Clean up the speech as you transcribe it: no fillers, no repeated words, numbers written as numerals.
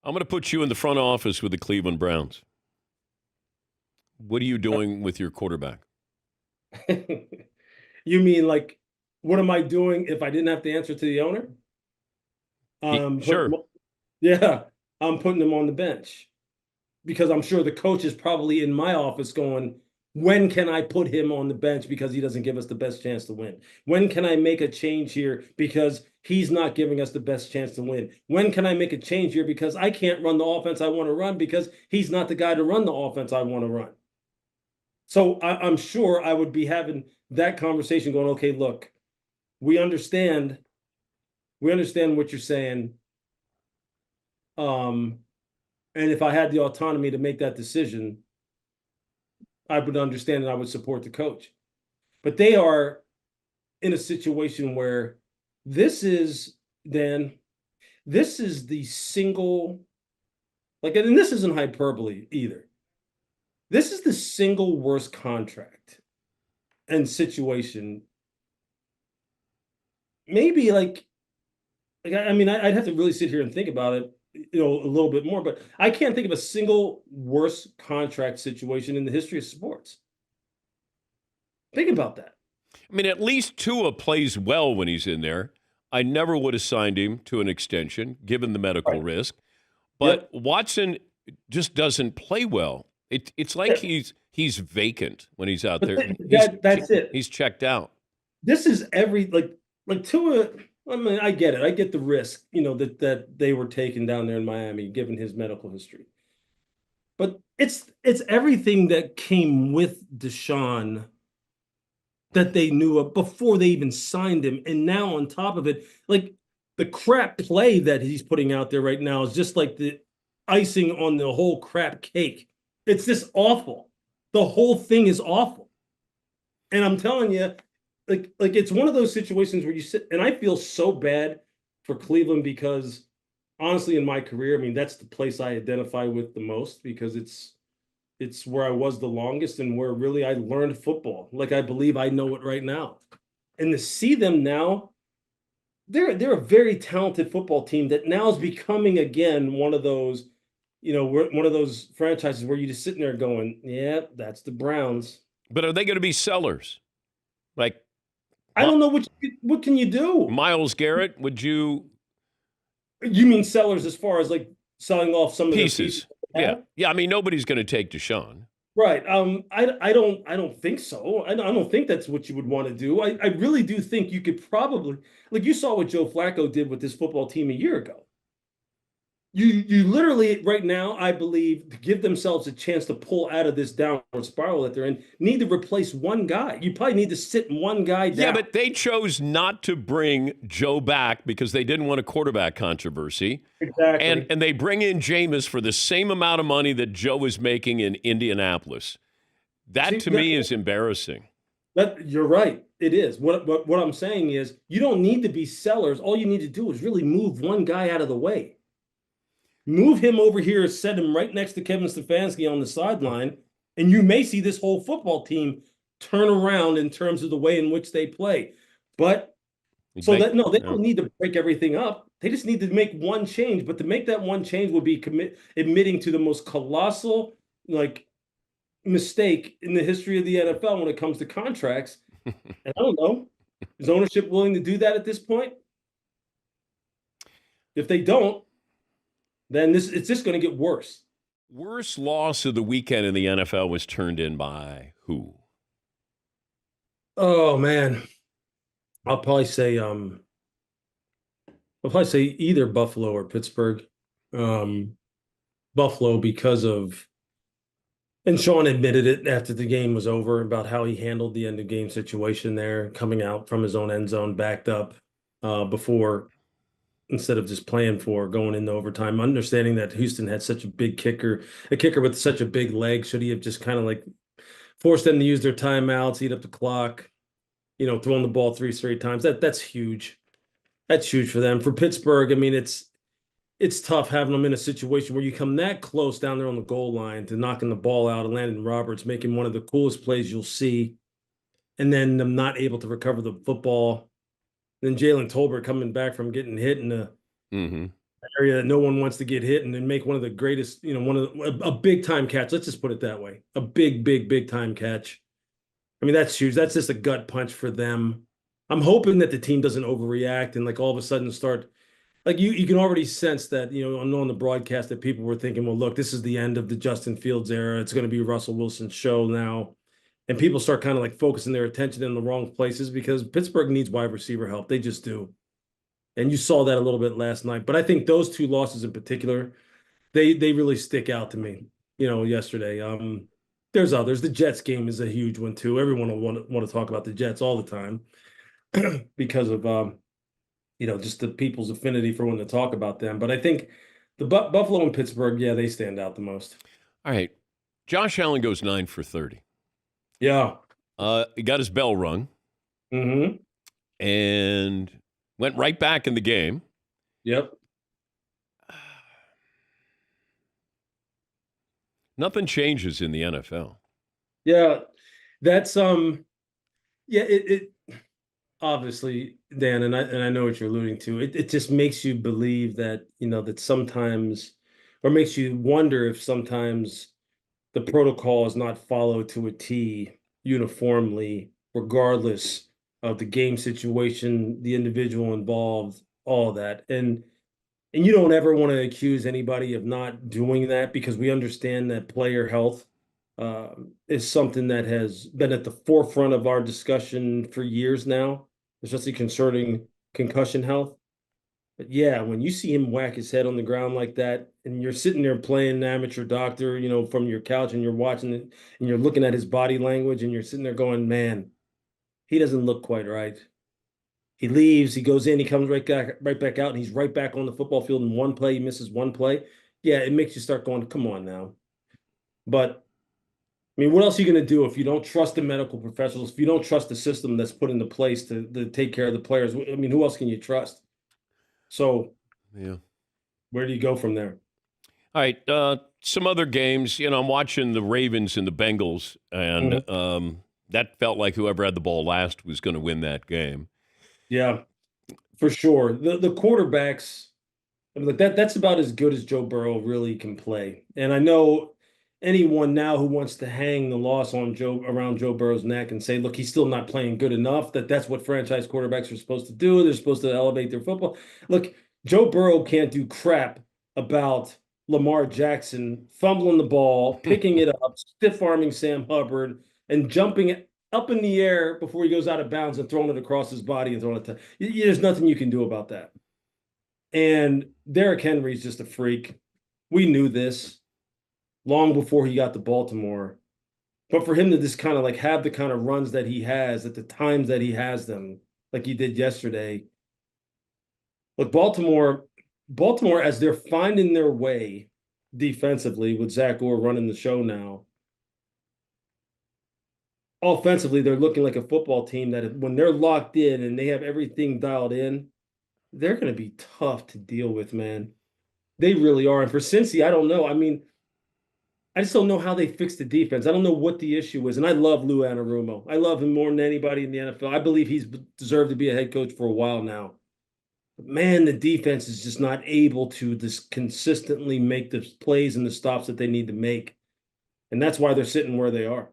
I'm going to put you in the front office with the Cleveland Browns. What are you doing with your quarterback? You mean like, what am I doing if I didn't have to answer to the owner? Put, Sure. yeah, I'm putting him on the bench because I'm sure the coach is probably in my office going, when can I put him on the bench because he doesn't give us the best chance to win? When can I make a change here because he's not giving us the best chance to win? When can I make a change here because I can't run the offense I want to run because he's not the guy to run the offense I want to run? So I'm sure I would be having that conversation going, okay, look, we understand, we understand what you're saying. Um, and if I had the autonomy to make that decision, I would understand and I would support the coach. But they are in a situation where this is, Dan, this is the single, like, and this isn't hyperbole either. This is the single worst contract and situation. Maybe I mean, I'd have to really sit here and think about it, a little bit more, but I can't think of a single worse contract situation in the history of sports. Think about that. I mean, at least Tua plays well when he's in there. I never would have signed him to an extension, given the medical Right. risk. But Yep. Watson just doesn't play well. It's like Yeah. he's vacant when he's out But there. that's it. He's checked out. This is like Tua. I mean, I get it. I get the risk, that they were taking down there in Miami, given his medical history. But it's everything that came with Deshaun that they knew of before they even signed him. And now on top of it, like the crap play that he's putting out there right now is just like the icing on the whole crap cake. It's just awful. The whole thing is awful. And I'm telling you, like it's one of those situations where you sit and I feel so bad for Cleveland because honestly, in my career, I mean, that's the place I identify with the most because it's where I was the longest and where really I learned football. Like I believe I know it right now. And to see them now, they're a very talented football team that now is becoming again one of those, one of those franchises where you just sitting there going, yeah, that's the Browns. But are they going to be sellers? Like I don't know what can you do? Myles Garrett, would you You mean sellers as far as like selling off some of the pieces pieces? they Yeah. have? Yeah, I mean nobody's going to take Deshaun. Right. I don't think so. I don't think that's what you would want to do. I really do think you could probably like you saw what Joe Flacco did with this football team a year ago. You literally right now, I believe, to give themselves a chance to pull out of this downward spiral that they're in, need to replace one guy. You probably need to sit one guy Yeah, down. but they chose not to bring Joe back because they didn't want a quarterback controversy. And Exactly. and they bring in Jameis for the same amount of money that Joe is making in Indianapolis. That See to me is embarrassing. that you're right. It is. What I'm saying is you don't need to be sellers. All you need to do is really move one guy out of the way. Move him over here, set him right next to Kevin Stefanski on the sideline, and you may see this whole football team turn around in terms of the way in which they play. But so that no, they Yeah. don't need to break everything up. They just need to make one change. But to make that one change would be admitting to the most colossal like mistake in the history of the NFL when it comes to contracts. And I don't know, is ownership willing to do that at this point? If they don't, then this it's just going to get worse. Worst loss of the weekend in the NFL was turned in by who? Oh man, I'll probably say I'll probably say either Buffalo or Pittsburgh. Um, Buffalo because of and Sean admitted it after the game was over about how he handled the end of game situation there, coming out from his own end zone, backed up before instead of just playing for going into overtime. Understanding that Houston had such a big kicker, a kicker with such a big leg, should he have just kind of like forced them to use their timeouts, eat up the clock, throwing the ball three straight times? That's huge. That's huge for them. For Pittsburgh, I mean, it's tough having them in a situation where you come that close down there on the goal line to knocking the ball out and Landon Roberts making one of the coolest plays you'll see, and then them not able to recover the football. Then Jalen Tolbert coming back from getting hit in the Mm-hmm. area that no one wants to get hit and then make one of the greatest, one of a big time catch. Let's just put it that way. A big, big, big time catch. I mean, that's huge. That's just a gut punch for them. I'm hoping that the team doesn't overreact and like all of a sudden start like you can already sense that, on the broadcast that people were thinking, well, look, this is the end of the Justin Fields era. It's going to be Russell Wilson's show now. And people start kind of like focusing their attention in the wrong places because Pittsburgh needs wide receiver help. They just do. And you saw that a little bit last night. But I think those two losses in particular, they really stick out to me, yesterday. There's others. The Jets game is a huge one too. Everyone will want to talk about the Jets all the time because of just the people's affinity for when to talk about them. But I think the Buffalo and Pittsburgh, yeah, they stand out the most. All right. Josh Allen goes 9 for 30. Yeah. He got his bell rung. Mm-hmm. And went right back in the game. Yep. Nothing changes in the NFL. Yeah. That's it obviously, Dan, and I know what you're alluding to. It just makes you believe that, that sometimes, or makes you wonder if sometimes the protocol is not followed to a T uniformly, regardless of the game situation, the individual involved, all that. And you don't ever want to accuse anybody of not doing that because we understand that player health is something that has been at the forefront of our discussion for years now, especially concerning concussion health. But yeah, when you see him whack his head on the ground like that, and you're sitting there playing an amateur doctor, from your couch, and you're watching it, and you're looking at his body language, and you're sitting there going, man, he doesn't look quite right. He leaves, he goes in, he comes right back out, and he's right back on the football field in one play. He misses one play. Yeah, it makes you start going, come on now. But I mean, what else are you going to do if you don't trust the medical professionals, if you don't trust the system that's put into place to take care of the players? I mean, who else can you trust? So, yeah, where do you go from there? All right. Some other games. I'm watching the Ravens and the Bengals, and that felt like whoever had the ball last was going to win that game. Yeah, for sure. The quarterbacks, I mean, like that's about as good as Joe Burrow really can play. And I know anyone now who wants to hang the loss on around Joe Burrow's neck and say, look, he's still not playing good enough, that's what franchise quarterbacks are supposed to do. They're supposed to elevate their football. Look, Joe Burrow can't do crap about Lamar Jackson fumbling the ball, picking it up, stiff-arming Sam Hubbard, and jumping it up in the air before he goes out of bounds and throwing it across his body and throwing it to. There's nothing you can do about that. And Derrick Henry's just a freak. We knew this long before he got to Baltimore. But for him to just kind of like have the kind of runs that he has at the times that he has them, like he did yesterday. Look, Baltimore, as they're finding their way defensively with Zach Orr running the show now, offensively, they're looking like a football team that when they're locked in and they have everything dialed in, they're going to be tough to deal with, man. They really are. And for Cincy, I don't know. I mean, I just don't know how they fix the defense. I don't know what the issue is. And I love Lou Anarumo. I love him more than anybody in the NFL. I believe he's deserved to be a head coach for a while now. But man, the defense is just not able to just consistently make the plays and the stops that they need to make. And that's why they're sitting where they are.